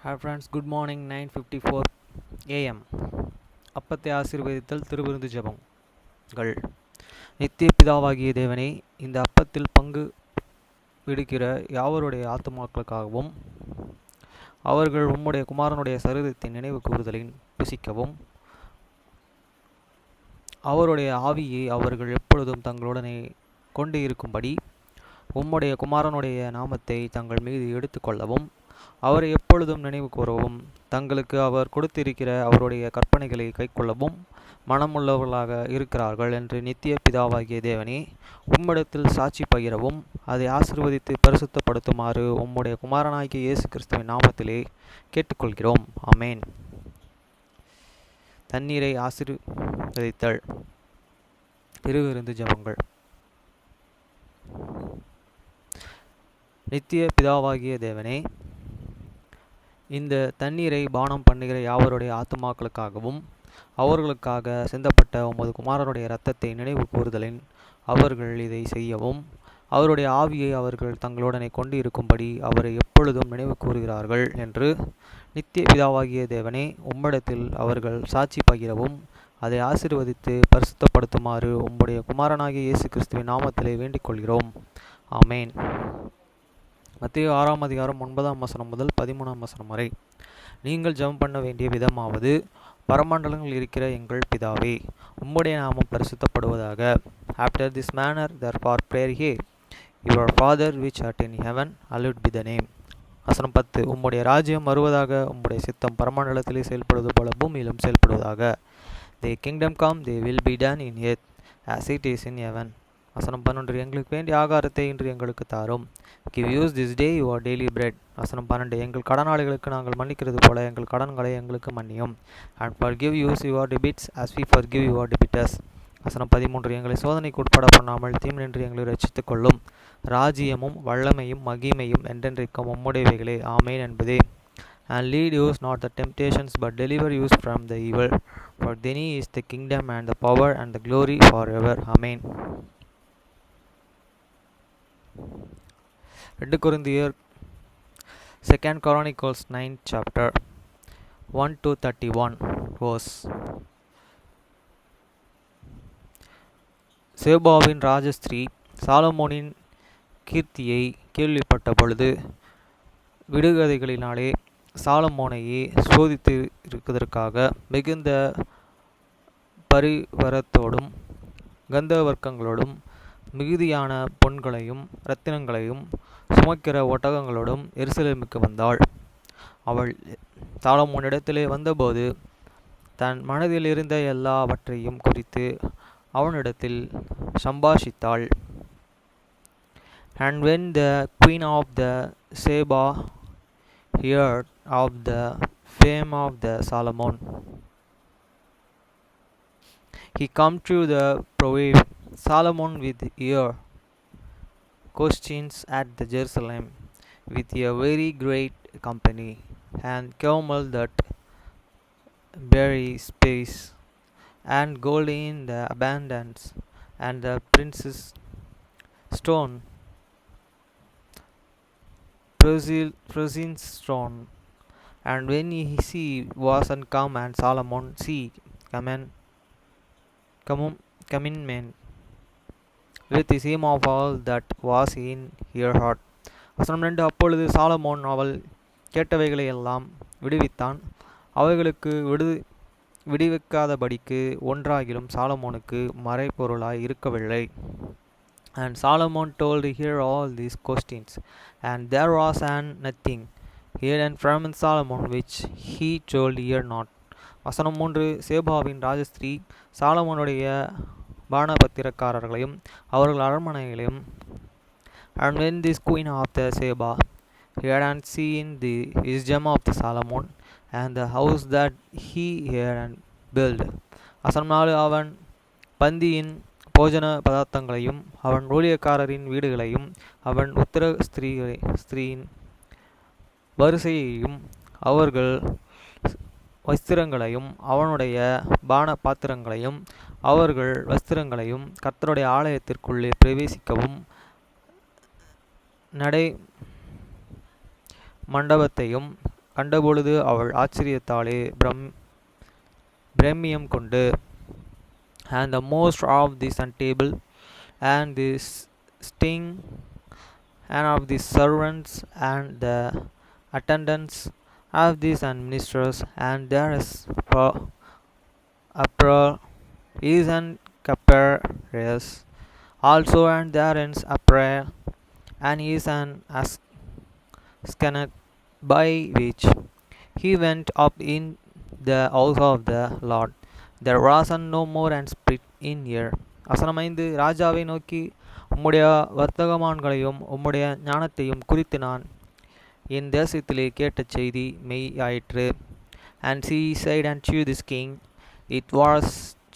Hi friends, good morning. 9:54 AM. அப்பத்தை ஆசீர்வதித்தல் திருவிருந்து ஜெபங்கள். நித்திய பிதாவாகிய தேவனே, இந்த அப்பத்தில் பங்கு விடுக்கிற யாவருடைய ஆத்துமாக்களுக்காகவும் அவர்கள் உம்முடைய குமாரனுடைய சரீரத்தின் நினைவு கூறுதலின் புசிக்கவும் அவருடைய ஆவியை அவர்கள் எப்பொழுதும் தங்களுடனே கொண்டு இருக்கும்படி உம்முடைய குமாரனுடைய நாமத்தை தங்கள் மீது எடுத்துக்கொள்ளவும் அவரை எப்பொழுதும் நினைவு கூறவும் தங்களுக்கு அவர் கொடுத்திருக்கிற அவருடைய கற்பனைகளை கைக்கொள்ளவும் மனமுள்ளவர்களாக இருக்கிறார்கள் என்று நித்திய பிதாவாகிய தேவனே, உம்மிடத்தில் சாட்சி பகிரவும் அதை ஆசீர்வதித்து பரிசுத்தப்படுத்துமாறு உம்முடைய குமாரனாகிய இயேசு கிறிஸ்துவின் நாமத்திலே கேட்டுக்கொள்கிறோம். ஆமேன். தண்ணீரை ஆசீர்வதித்தல் திருவிருந்து ஜெபங்கள். நித்திய பிதாவாகிய தேவனே, இந்த தண்ணீரை பானம் பண்ணுகிற யாவருடைய ஆத்துமாக்களுக்காகவும் அவர்களுக்காக சிந்தப்பட்ட உமது குமாரனுடைய இரத்தத்தை நினைவு கூறுதலின் அவர்கள் இதை செய்யவும் அவருடைய ஆவியை அவர்கள் தங்களுடனே கொண்டு இருக்கும்படி அவரை எப்பொழுதும் நினைவு கூறுகிறார்கள் என்று நித்திய பிதாவாகிய தேவனே, உம்மிடத்தில் அவர்கள் சாட்சி பகிரவும் அதை ஆசீர்வதித்து பரிசுத்தப்படுத்துமாறு உம்முடைய குமாரனாகிய இயேசு கிறிஸ்துவின் நாமத்திலே வேண்டிக் கொள்கிறோம். ஆமேன். மத்தேயு 6 அதிகாரம் 9 முதல் 13 வரை. நீங்கள் ஜெபம் பண்ண வேண்டிய விதமாவது, பரமண்டலங்கள் இருக்கிற எங்கள் பிதாவே, உம்முடைய நாமம் பரிசுத்தப்படுவதாக. After this manner therefore pray here, your Father which art in heaven, hallowed be the name. வசனம் 10. உம்முடைய ராஜ்யம் வருவதாக, உம்முடைய சித்தம் பரமண்டலத்திலே செயல்படுவது போல பூமியிலும் செயல்படுவதாக. Thy kingdom come, thy will be done in earth as it is in heaven. வசனம் 11. எங்களுக்கு வேண்டிய ஆகாரத்தை இன்று எங்களுக்கு தாரும். Give us this day your daily bread. வசனம் 12. எங்கள் கடனாளிகளுக்கு நாங்கள் மன்னிக்கிறது போல எங்கள் கடன்களை எங்களுக்கு மன்னியும். And forgive us your debts as we forgive your debtors. வசனம் 13. எங்களை சோதனைக்கு உட்பட பண்ணாமல் தீமையின்றி எங்களை ரட்சித்துக் கொள்ளும். ராஜ்யமும் வல்லமையும் மகிமையும் என்றென்றைக்கும் உம்முடையவைகளே. ஆமேன் என்பதே. And lead us not the temptations, but deliver us from the evil. For thine is the kingdom and the power and the glory forever. Amen. 2 Corinthians 2 Chronicles 9 chapter 1 to 31 verse. சேபாவின் ராஜஸ்திரீ சாலமோனின் கீர்த்தியை கேள்விப்பட்ட பொழுது விடுகதைகளினாலே சாலமோனையே சோதித்து இருப்பதற்காக மிகுந்த பரிவரத்தோடும் கந்தவர்க்கங்களோடும் மிகுதியான பொன்களையும் இரத்தினங்களையும் சுமக்கிற ஒட்டகங்களோடும் எருசலேமுக்கு வந்தாள். அவள் சாலமோனிடத்திலே வந்தபோது தன் மனதில் இருந்த எல்லாவற்றையும் குறித்து அவனிடத்தில் சம்பாஷித்தாள். And when the queen of the Sheba heard of the fame of the Solomon, he come to the proverb, Solomon with ear questions at the Jerusalem with a very great company, and camel that bear space, and gold in the abundance, and the prince's stone, precious stone. And when he was come, and Solomon see come in men with the same of all that was in her heart. வசனம் 2. அப்பொழுது Solomon அவள் கேட்டவைகளை எல்லாம் விடுவித்தான். அவைகளுக்கு விடுவிக்காதபடிக்கு ஒன்றாகிலும் சாலமோனுக்கு மறைபொருளாய் இருக்கவில்லை. And Solomon told her all these questions, and there was nothing hidden from Solomon which he told her not. வசனம் 3. சேபாவின் ராஜஸ்திரீ சாலமோனுடைய பானபத்திரக்காரர்களையும் அவர்கள் அரண்மனைகளையும். And when this queen of the Sheba had seen the wisdom of the Solomon and the house that he had built. வசனம் 4. அவன் பந்தியின் போஜன பதார்த்தங்களையும் அவன் ஊழியக்காரரின் வீடுகளையும் அவன் உத்தர ஸ்திரீயின் வரிசையையும் அவர்கள் வஸ்திரங்களையும் அவனுடைய பான பாத்திரங்களையும் அவர்கள் வஸ்திரங்களையும் கர்த்தருடைய ஆலயத்திற்குள்ளே பிரவேசிக்கவும் நடை மண்டபத்தையும் கண்டபொழுது அவள் ஆச்சரியத்தாலே பிரமியம் கொண்டு, and the most of the sun table and the sting and of the servants and the attendants of these and ministers, and there is apparel is and capares also, and there is apparel and is an ascent by which he went up in the house of the Lord. There was no more and split in ear. வசனம் 5. ராஜாவை நோக்கி, உம்முடைய வர்த்தகமான்களையும் உம்முடைய ஞானத்தையும் குறித்து நான் என் தேசத்திலே கேட்ட செய்தி மெய்யாயிற்று. And he said unto this king, it was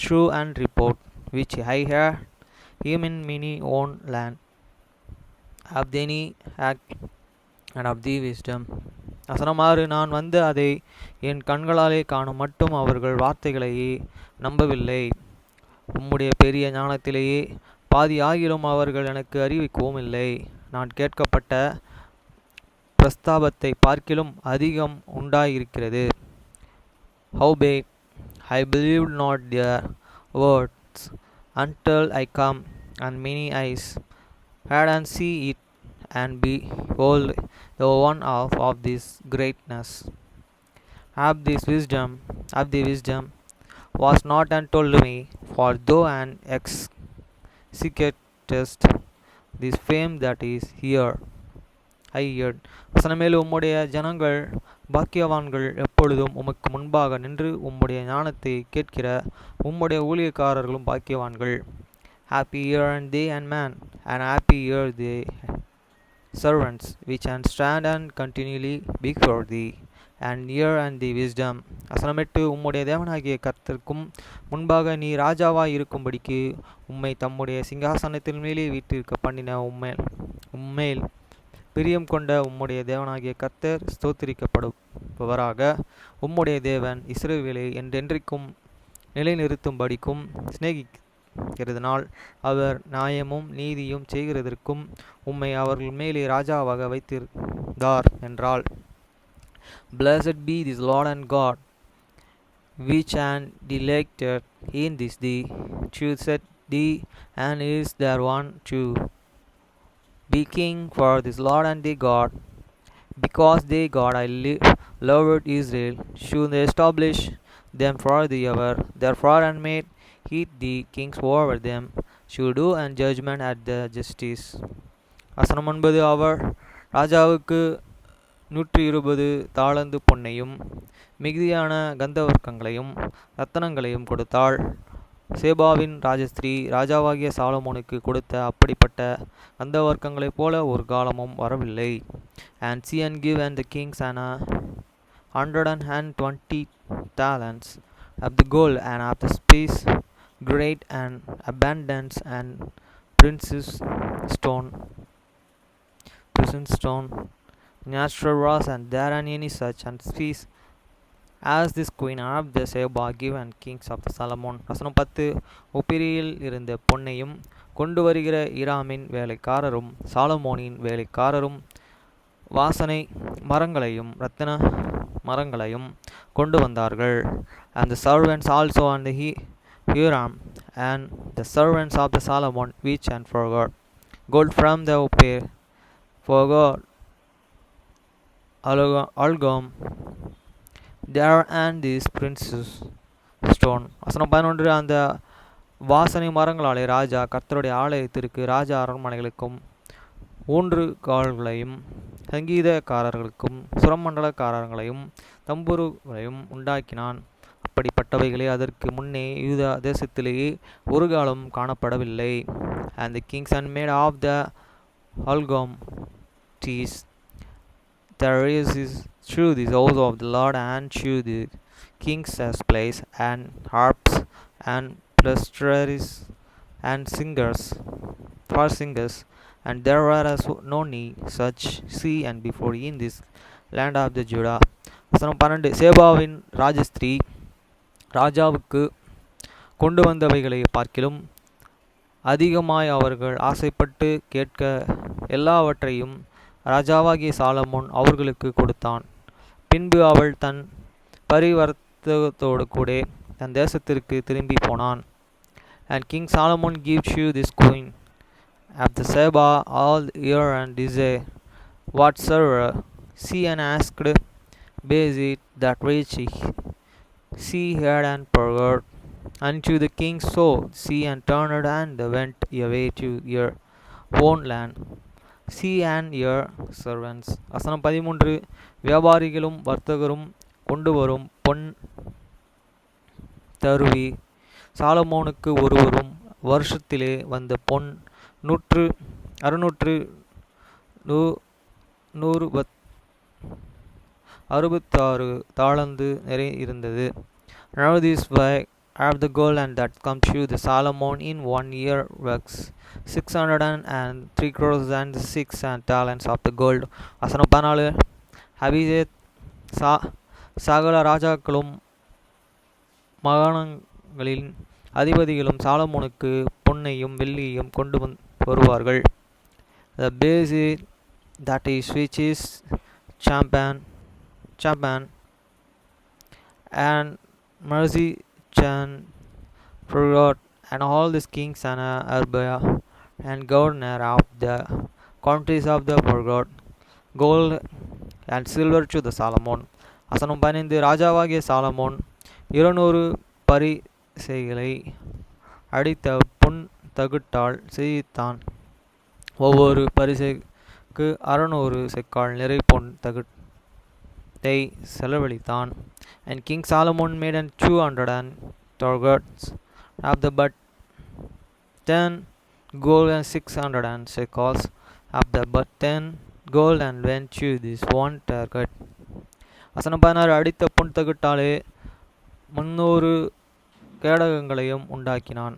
true and report which I heard him in many own land of any act and of the wisdom. வசனம் 6. நான் வந்து அதை என் கண்களாலே காணும் மட்டும் அவர்கள் வார்த்தைகளையே நம்பவில்லை. உம்முடைய பெரிய ஞானத்திலேயே பாதி ஆகிலும் அவர்கள் எனக்கு அறிவிக்கவும் இல்லை. நான் கேட்கப்பட்ட பிரஸ்தாபத்தை பார்க்கிலும் அதிகம் உண்டாயிருக்கிறது. Howbeit I believed not their words until I come, and many eyes had and see it, and behold, the one half of this greatness of the wisdom was not untold me, for thou and executest this fame that is here. I heard. வசனமேல் உம்முடைய ஜனங்கள் பாக்கியவான்கள், எப்பொழுதும் உமக்கு முன்பாக நின்று உம்முடைய ஞானத்தை கேட்கிற உம்முடைய ஊழியக்காரர்களும் பாக்கியவான்கள். Happy are they and man, and happy are they servants which and stand and continually before thee, and hear and the wisdom. வசனம் 8. உம்முடைய தேவனாகிய கர்த்தருக்கும் முன்பாக நீ ராஜாவாய் இருக்கும்படிக்கு உம்மை தம்முடைய சிங்காசனத்தின் மேலே வீற்றிருக்க பண்ணின உம்மேல் பிரியம் கொண்ட உம்முடைய தேவனாகிய கர்த்தர் ஸ்தோத்திரிக்கப்படுபவராக. உம்முடைய தேவன் இஸ்ரவேலை என்றென்றைக்கும் நிலைநிறுத்தும்படிக்கும் சிநேகிக்கிறதுனால் அவர் நியாயமும் நீதியும் செய்கிறதற்கும் உம்மை அவர்கள் மேலே ராஜாவாக வைத்திருந்தார் என்றால். Blessed be this Lord and God, which and delected in this thee, chooseth thee, and is there one to be king for this Lord and the God, because they God I loved Israel, should establish them for the ever. Therefore and made he the kings over them, should do and judgment at the justice. வசனம் 9. அவர் ராஜாவுக்கு 120 தாலந்து பொன்னையும் மிகுதியான கந்தவர்க்கங்களையும் ரத்தனங்களையும் கொடுத்தாள். சேபாவின் ராஜஸ்திரீ ராஜாவாகிய சாலமோனுக்கு கொடுத்த அப்படிப்பட்ட கந்தவர்க்கங்களைப் போல ஒரு காலமும் வரவில்லை. And see and give and the kings and 120 talents of the gold and of the spice, great and abundance, and precious stone, natural was and there and any such and spice as this queen of the Sheba give and kings of the Solomon. வசனம் 10. ஒப்பிரியில் இருந்த பொன்னையும் கொண்டு வருகிற ஈராமின் வேலைக்காரரும் சாலமோனின் வேலைக்காரரும் வாசனை மரங்களையும் இரத்தின மரங்களையும் கொண்டு வந்தார்கள். And the servants also and the Hiram and the servants of the Solomon which and forgot gold from the Ophir, forgot Algom there and this princess stone. வசனம் 11. அந்த வாசனை மரங்களாலே ராஜா கர்த்தருடைய ஆலயத்திற்கு ராஜா அரண்மனைகளுக்கும் ஊன்றுகால்களையும் சங்கீதக்காரர்களுக்கும் சுரமண்டலக்காரர்களையும் தம்புருகளையும் உண்டாக்கினான். அப்படிப்பட்டவைகளே அதற்கு முன்னே யூதா தேசத்திலேயே ஒரு காலம் காணப்படவில்லை. And the kings and made of the Algom trees there is through this house of the Lord, and through the king's place, and harps and psalteries and singers for singers, and there were no need such see and before in this land of the Judah. வசனம் 12. சேபாவின் ராஜஸ்திரீ ராஜாவுக்கு கொண்டு வந்தவைகளை பார்க்கிலும் அதிகமாய் அவர்கள் ஆசைப்பட்டு கேட்க எல்லாவற்றையும் ராஜாவாகிய சாலமோன் அவர்களுக்கு கொடுத்தான். பின்பு அவள் தன் பரிவர்த்தகத்தோடு கூட தன் தேசத்திற்கு திரும்பி போனான். And King Solomon gives you this queen of the Seba all year and desire whatsoever she and asked Bezit that which she had and forgot unto the king, so she and turned and went away to your own land, she and your servants. வசனம் 13. வியாபாரிகளும் வர்த்தகரும் கொண்டு வரும் பொன் தருவி சாலமோனுக்கு ஒருவரும் வருஷத்திலே வந்த பொன் 666 தாலந்து நிறை இருந்தது. Now this way have the gold and that come to the Solomon in 1 year works 603 crores and 6 talents of the gold. வசனம் 14. அபிஷேத் சகல ராஜாக்களும் மாகாணங்களின் அதிபதிகளும் சாலமோனுக்கு பொன்னையும் வெள்ளியையும் கொண்டு வருவார்கள். The basis that is which is Champan and Mercy Chan forgot and all the kings and Arabia and governor of the countries of the forgot gold and silver to the Solomon. வசனம் 15. ராஜாவாகிய Solomon 200 பரிசைகளை அடித்த பொன் தகுட்டால் செய்தான். ஒவ்வொரு பரிசைக்கு 600 செக்கால் நிறை பொன் தகுட்டை செலவழித்தான். And King Solomon made 200 targets of the but 10 gold and 600 shekels of the but 10 gold and went to this one target. வசனம் 16. அடித்த பொன் தகுட்டாலே 300 கேடகங்களையும் உண்டாக்கினான்.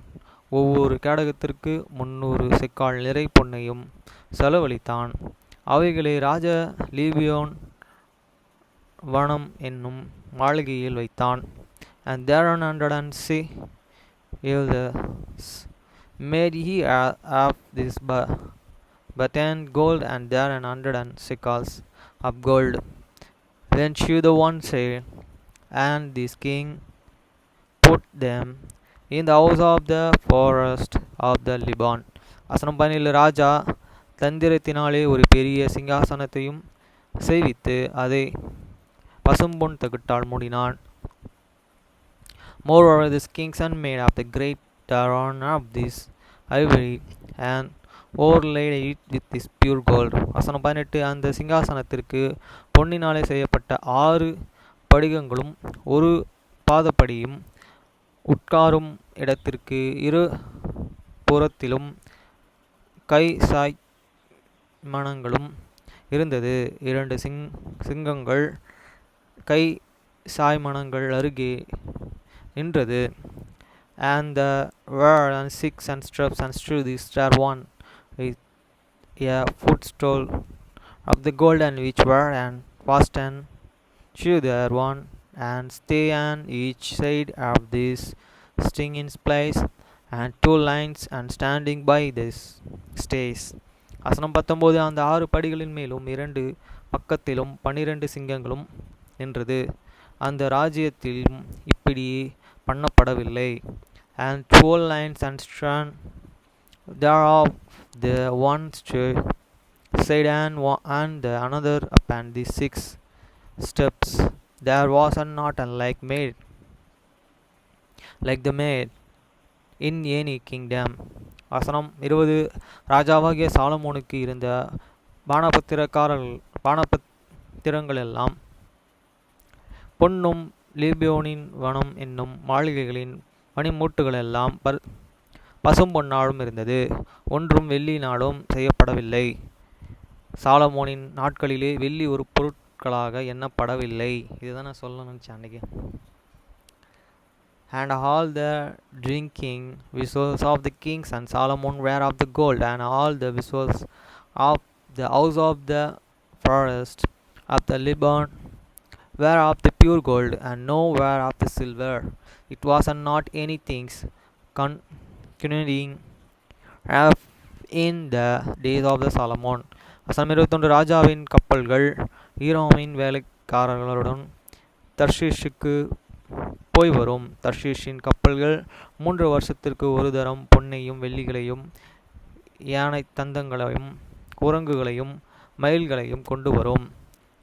ஒவ்வொரு கேடகத்திற்கு 300 செக்கால் நிறை பொன்னையும் செலவழித்தான். அவைகளை ராஜ லீபியோன் வனம் என்னும் மாளிகையில் வைத்தான். And there 160 elders made he of this but 10 gold and there 100 shekels of gold. Then she the one said, and this king put them in the house of the forest of the Lebanon. வசனம் 17. ராஜா தந்திரத்தினாலே ஒரு பெரிய சிங்காசனத்தையும் செய்வித்து அதை பசும்பொன் தகுட்டால் மூடினான். Moreover, this king's son made of the great throne of this ivory and overlaid it with this pure gold. வசனம் 18. அந்த சிங்காசனத்திற்கு பொன்னினாலே செய்யப்பட்ட 6 படிகங்களும் ஒரு பாதப்படியும் உட்காரும் இடத்திற்கு இரு புறத்திலும் கை சாய்மணங்களும் இருந்தது. 2 சிங்கங்கள் கை சாய்மணங்கள் அருகே நின்றது. And there were 6 and straps and to the star one with a footstool of the gold and which were and fastened to their one and stay on each side of this sting in place and 2 lines and standing by this stays. வசனம் 19. அந்த 6 படிகளின் மேலும் 2 பக்கத்திலும் 12 சிங்கங்களும் நின்றது. அந்த ராஜ்யத்திலும் இப்படி பண்ணப்படவில்லை. And 12 lines and strand thereof the one side and the another upon the 6 steps. There was not unlike made like the made in any kingdom. வசனம் 20. ராஜாவாகிய சாலமோனுக்கு இருந்த பானபத்திரங்கள் எல்லாம் பொன்னும் லீபியோனின் வனம் என்னும் மாளிகைகளின் மணிமூட்டுகள் எல்லாம் பசும் பொன்னாலும் இருந்தது. ஒன்றும் வெள்ளியினாலும் செய்யப்படவில்லை. சாலமோனின் நாட்களிலே வெள்ளி ஒரு பொருட்களாக எண்ணப்படவில்லை. இதுதான் நான் சொல்ல நினச்சேன் அன்றைக்கி. And all the drinking vessels of the kings and Solomon were of the gold, and all the vessels of the house of the forest of the Lebanon were of the pure gold, and no were of the silver. It was not anything concurring in the days of the Solomon. வசனம் 21. ராஜாவின் கப்பல்கள் ஈராமின் வேலைக்காரர்களுடன் தர்ஷீஷுக்கு போய் வரும். தர்ஷீஷின் கப்பல்கள் 3 வருஷத்திற்கு ஒரு தரம் பொன்னையும் வெள்ளிகளையும் யானை தந்தங்களையும் குரங்குகளையும் மயில்களையும் கொண்டு வரும்.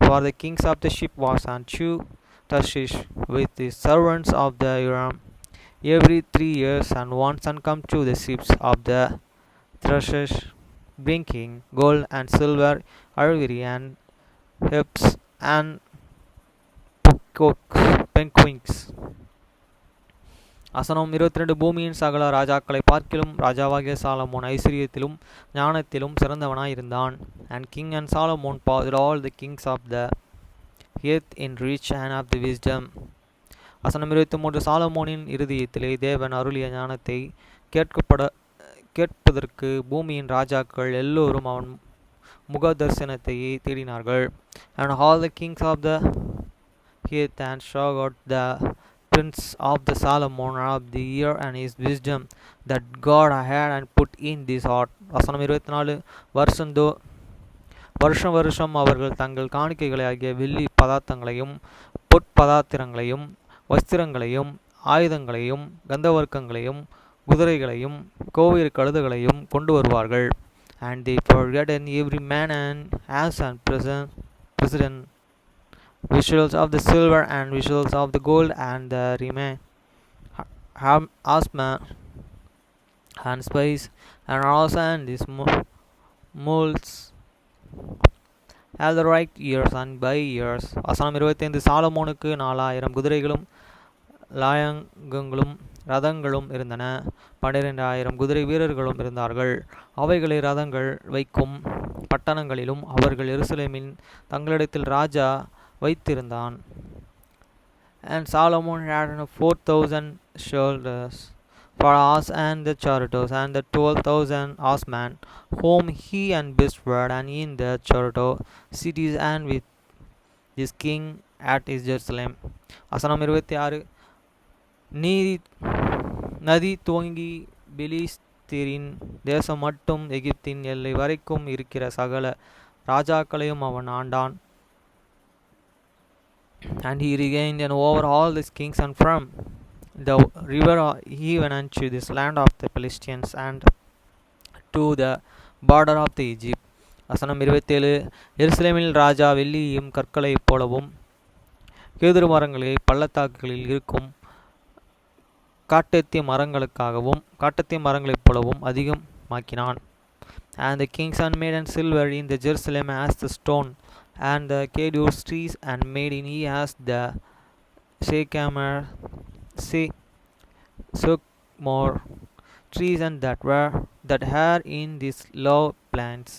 For the kings of the ship was sent to Tarshish with the servants of the Uram every 3 years, and one son come to the ships of the Tarshish, bringing gold and silver, ivory and hips and penguins. வசனம் 22. பூமியின் சகல ராஜாக்களை பார்க்கிலும் ராஜாவாகிய Solomon ஐஸ்வரியத்திலும் ஞானத்திலும் சிறந்தவனாய் இருந்தான். And King and Solomon passed all the kings of the earth in rich and of the wisdom. வசனம் 23. சாலமோனின் இருதயத்திலே தேவன் அருளிய ஞானத்தை கேட்பதற்கு பூமியின் ராஜாக்கள் எல்லோரும் அவன் முக தரிசனத்தையே தேடினார்கள். And all the kings of the earth and showed the prince of the Solomon of the year and his wisdom that God had and put in this heart. வசனம் 24. வருஷம் வருஷம் அவர்கள் தங்கள் காணிக்கைகளை ஆகிய வெள்ளி பதார்த்தங்களையும் பொற்பதாத்திரங்களையும் வஸ்திரங்களையும் ஆயுதங்களையும் கந்தவர்க்கங்களையும் குதிரைகளையும் கோவேறு கழுதுகளையும் கொண்டு வருவார்கள். And they forget in every man and as and president visuals of the silver and visuals of the gold and the remain asthma and spice and also and these molds all the right years and by years. வசனம் 25. சாலமோனுக்கு 4000 குதிரைகளும் லாயங்கங்களும் ரதங்களும் இருந்தன. 12000 குதிரை வீரர்களும் இருந்தார்கள். அவைகளை ரதங்கள் வைக்கும் பட்டணங்களிலும் அவர்கள் எருசலேமின் தங்களிடத்தில் ராஜா வைத்திருந்தான். And Solomon had 4000 shoulders for us and the chariots and the 12,000 horsemen whom he and bestward and in the chariot cities and with this king at his Jerusalem. வசனம் 26. நதி துவங்கி பெலிஸ்தீரின் தேசம் மட்டும் எகிப்தின் எல்லை வரைக்கும் இருக்கிற சகல ராஜாக்களையும் அவன் ஆண்டான். And he regained and over all these kings, and from the river even unto this land of the Philistines and to the border of the Egypt. வசனம் 27. எருசலேமில் ராஜா வெள்ளியையும் கற்களைப் போலவும் கேதுரு மரங்களை பள்ளத்தாக்குகளில் இருக்கும் காட்டத்திய மரங்களைப் போலவும் அதிகமாக்கினான். And the king's son made and silver in the Jerusalem as the stone and the cedar trees, and made in he as the sycamore trees, and that had in these low plants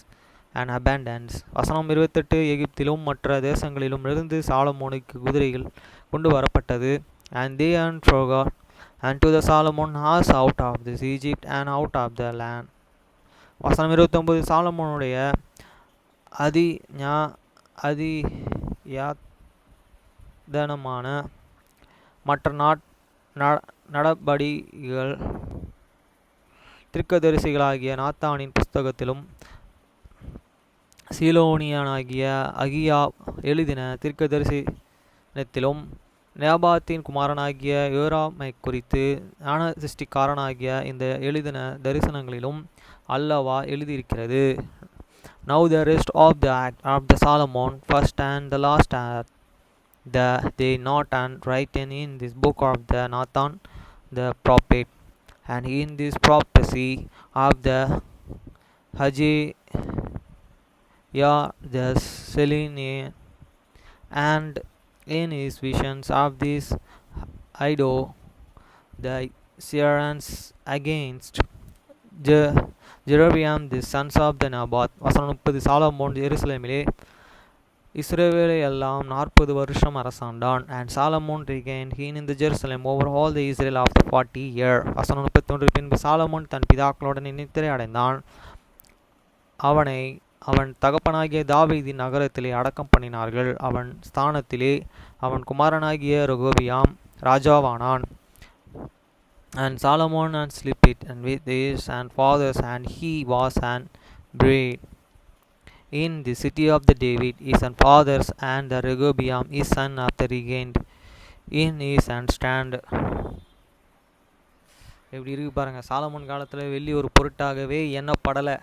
and abundance. வசனம் 28. எகிப்திலும் மற்ற தேசங்களிலும் இருந்து சாலமோனுக்கு குதிரைகள் கொண்டு வரப்பட்டது. And they forgot unto the Solomon has out of this Egypt and out of the land. வசனம் 29. சாலமோனுடைய அதியாதனமான மற்ற நடபடிகள் தீர்க்கதரிசிகளாகிய நாத்தானின் புஸ்தகத்திலும் சீலோனியனாகிய அகியா எழுதின தீர்க்கதரிசனத்திலும் நேபாத்தின் குமாரனாகிய யோராமை குறித்து ஞான சிருஷ்டிக்காரனாகிய இந்த எழுதின தரிசனங்களிலும் அல்லவா எழுதியிருக்கிறது. Now the rest of the act of the Solomon, first and the last, are they not and written in this book of the Nathan the prophet, and in this prophecy of the Haggai the Selenian, and in his visions of this Iddo the Syrians against Jerobeam the sons of the Naboth. வசனம் 30. Solomon எருசலேமிலே இஸ்ரவேலை எல்லாம் 40 வருஷம் அரசாண்டான். And Solomon regained in the Jerusalem over all the Israel after 40 years. வசனம் 31. பின்பு Solomon தன் பிதாக்களுடன் நித்திரை அடைந்தான். அவனை அவன் தகப்பனாகிய தாவீதின் நகரத்திலே அடக்கம் பண்ணினார்கள். அவன் ஸ்தானத்திலே அவன் குமாரனாகிய ரெகொபெயாம் ராஜாவானான். And Solomon and slept it and with his and fathers, and he was and buried in the city of the David is an fathers, and the Rehoboam is son of the regained in his and stand. எப்படி இருக்கு பாருங்க. Solomon காலத்தில் வெள்ளி ஒரு பொருட்டாகவே எண்ணப்படலை.